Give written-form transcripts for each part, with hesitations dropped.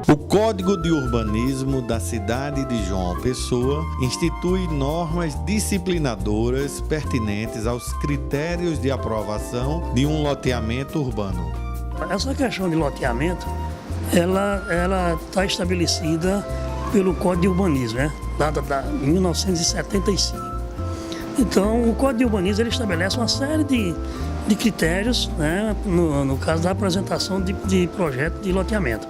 O Código de Urbanismo da cidade de João Pessoa institui normas disciplinadoras pertinentes aos critérios de aprovação de um loteamento urbano. Essa questão de loteamento, ela está estabelecida pelo Código de Urbanismo, né? Data de 1975. Então, o Código de Urbanismo ele estabelece uma série de critérios, né? No caso da apresentação de projeto de loteamento.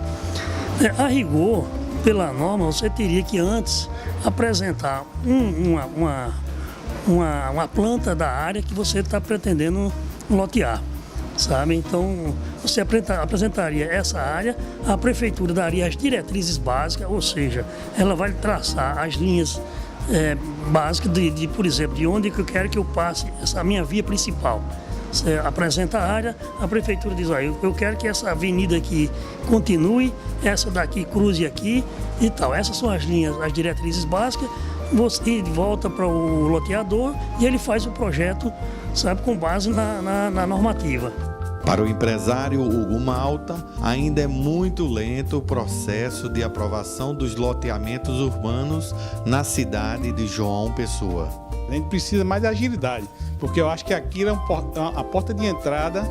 A rigor, pela norma, você teria que antes apresentar uma planta da área que você está pretendendo lotear, sabe? Então, você apresentaria essa área, a prefeitura daria as diretrizes básicas, ou seja, ela vai traçar as linhas básicas por exemplo, de onde que eu quero que eu passe essa minha via principal. Você apresenta a área, a prefeitura diz, eu quero que essa avenida aqui continue, essa daqui cruze aqui e tal. Essas são as linhas, as diretrizes básicas. Você volta para o loteador e ele faz o projeto, sabe, com base na normativa. Para o empresário Hugo Malta, ainda é muito lento o processo de aprovação dos loteamentos urbanos na cidade de João Pessoa. A gente precisa mais de agilidade, porque eu acho que aqui é a porta de entrada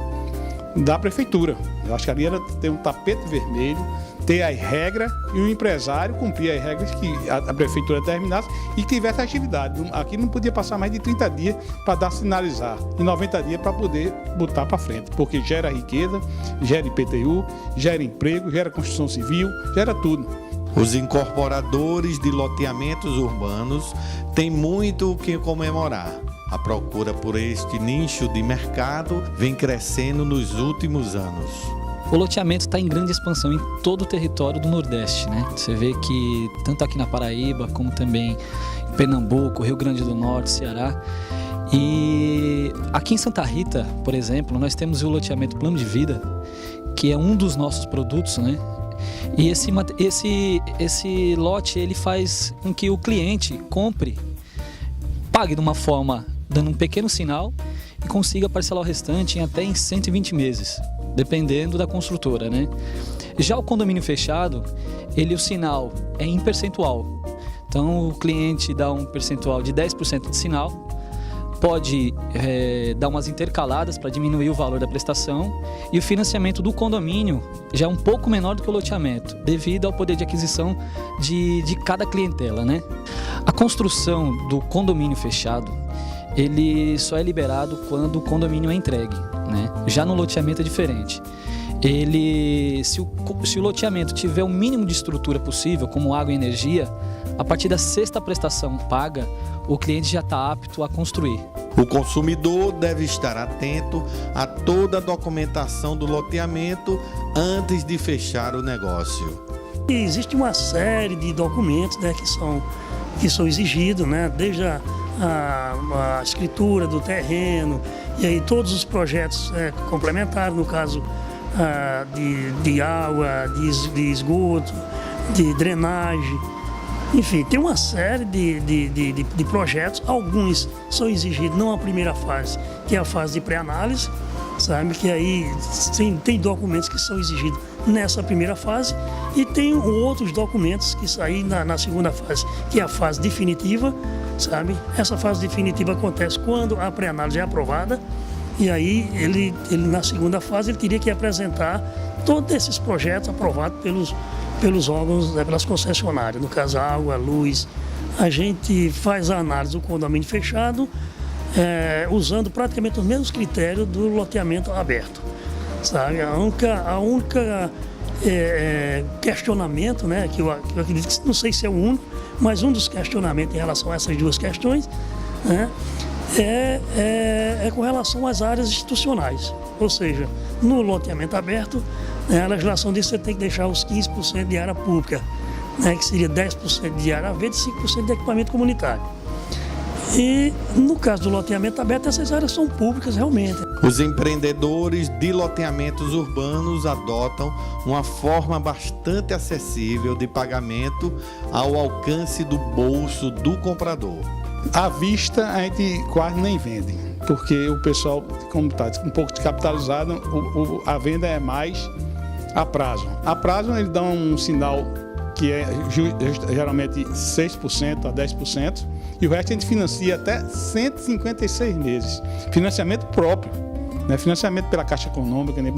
da prefeitura. Eu acho que ali era ter um tapete vermelho, ter as regras e o empresário cumprir as regras que a prefeitura determinasse e que tivesse agilidade. Aqui não podia passar mais de 30 dias para dar sinalizar e 90 dias para poder botar para frente, porque gera riqueza, gera IPTU, gera emprego, gera construção civil, gera tudo. Os incorporadores de loteamentos urbanos têm muito o que comemorar. A procura por este nicho de mercado vem crescendo nos últimos anos. O loteamento está em grande expansão em todo o território do Nordeste, né? Você vê que tanto aqui na Paraíba, como também em Pernambuco, Rio Grande do Norte, Ceará. E aqui em Santa Rita, por exemplo, nós temos o loteamento Plano de Vida, que é um dos nossos produtos, né? E esse lote ele faz com que o cliente compre, pague de uma forma, dando um pequeno sinal e consiga parcelar o restante em 120 meses, dependendo da construtora, né? Já o condomínio fechado, o sinal é em percentual. Então o cliente dá um percentual de 10% de sinal, pode dar umas intercaladas para diminuir o valor da prestação, e o financiamento do condomínio já é um pouco menor do que o loteamento, devido ao poder de aquisição de cada clientela, né? A construção do condomínio fechado, ele só é liberado quando o condomínio é entregue, né? Já no loteamento é diferente. Se o loteamento tiver o mínimo de estrutura possível, como água e energia, a partir da sexta prestação paga, o cliente já está apto a construir. O consumidor deve estar atento a toda a documentação do loteamento antes de fechar o negócio. Existe uma série de documentos, né, que são exigidos, né, desde a escritura do terreno e aí todos os projetos complementares, no caso de água, de esgoto, de drenagem. Enfim, tem uma série de projetos, alguns são exigidos numa primeira fase, que é a fase de pré-análise, sabe? Que aí tem documentos que são exigidos nessa primeira fase e tem outros documentos que saem na segunda fase, que é a fase definitiva, sabe? Essa fase definitiva acontece quando a pré-análise é aprovada e aí ele na segunda fase ele teria que apresentar todos esses projetos aprovados pelos órgãos, né, pelas concessionárias, no caso água, luz. A gente faz a análise do condomínio fechado usando praticamente os mesmos critérios do loteamento aberto, sabe? A única questionamento, né, que eu acredito que não sei se é o único, mas um dos questionamentos em relação a essas duas questões, né, é com relação às áreas institucionais, ou seja, no loteamento aberto, a legislação diz que você tem que deixar os 15% de área pública, né, que seria 10% de área verde e 5% de equipamento comunitário. E no caso do loteamento aberto, essas áreas são públicas realmente. Os empreendedores de loteamentos urbanos adotam uma forma bastante acessível de pagamento ao alcance do bolso do comprador. À vista a gente quase nem vende, porque o pessoal, como está um pouco descapitalizado, a venda é mais a prazo. A prazo ele dá um sinal que é geralmente 6% a 10%, e o resto a gente financia até 156 meses. Financiamento próprio, não é financiamento pela Caixa Econômica, nem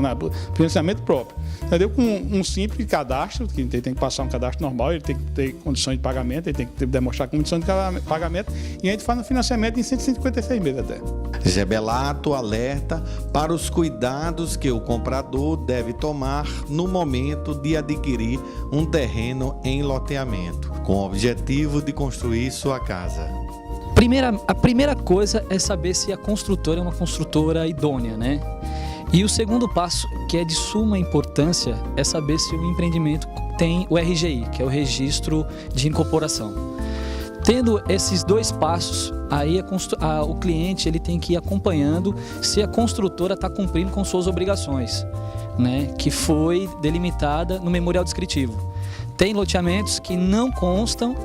financiamento próprio. Entendeu? Com um simples cadastro, que ele tem que passar um cadastro normal, ele tem que ter condições de pagamento, ele tem que demonstrar condições de pagamento, e a gente faz um financiamento em 156 meses até. Gebelato alerta para os cuidados que o comprador deve tomar no momento de adquirir um terreno em loteamento, com o objetivo de construir sua casa. A primeira coisa é saber se a construtora é uma construtora idônea, né? E o segundo passo, que é de suma importância, é saber se o empreendimento tem o RGI, que é o Registro de Incorporação. Tendo esses dois passos, aí o cliente ele tem que ir acompanhando se a construtora está cumprindo com suas obrigações, né? Que foi delimitada no memorial descritivo. Tem loteamentos que não constam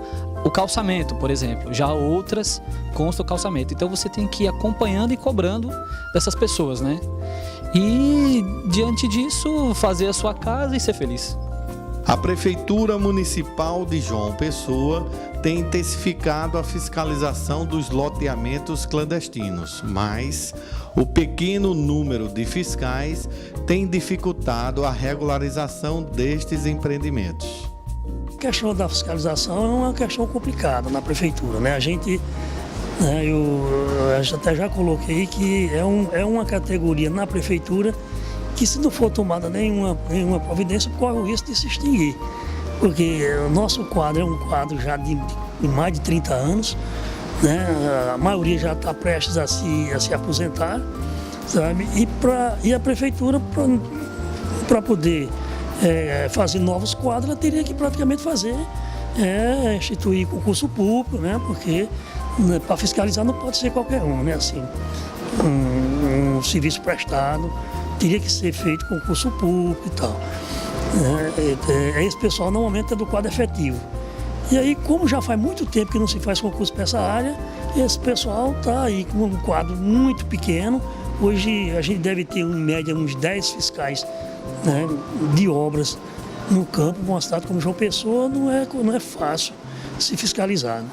o calçamento, por exemplo, já outras constam o calçamento. Então você tem que ir acompanhando e cobrando dessas pessoas, né? E diante disso, fazer a sua casa e ser feliz. A Prefeitura Municipal de João Pessoa tem intensificado a fiscalização dos loteamentos clandestinos, mas o pequeno número de fiscais tem dificultado a regularização destes empreendimentos. A questão da fiscalização é uma questão complicada na Prefeitura, né? A gente, né, eu até já coloquei que é uma categoria na Prefeitura que, se não for tomada nenhuma providência, corre o risco de se extinguir. Porque o nosso quadro é um quadro já de mais de 30 anos, né? A maioria já está prestes a se aposentar, sabe? E a Prefeitura, para poder fazer novos quadros, ela teria que praticamente instituir concurso público, né? Porque para fiscalizar não pode ser qualquer um, né? Assim, um serviço prestado teria que ser feito concurso público e tal. Esse pessoal normalmente é do quadro efetivo. E aí, como já faz muito tempo que não se faz concurso para essa área, esse pessoal está aí com um quadro muito pequeno. Hoje a gente deve ter, em média, uns 10 fiscais, né, de obras no campo. Uma cidade como João Pessoa não é fácil se fiscalizar, né?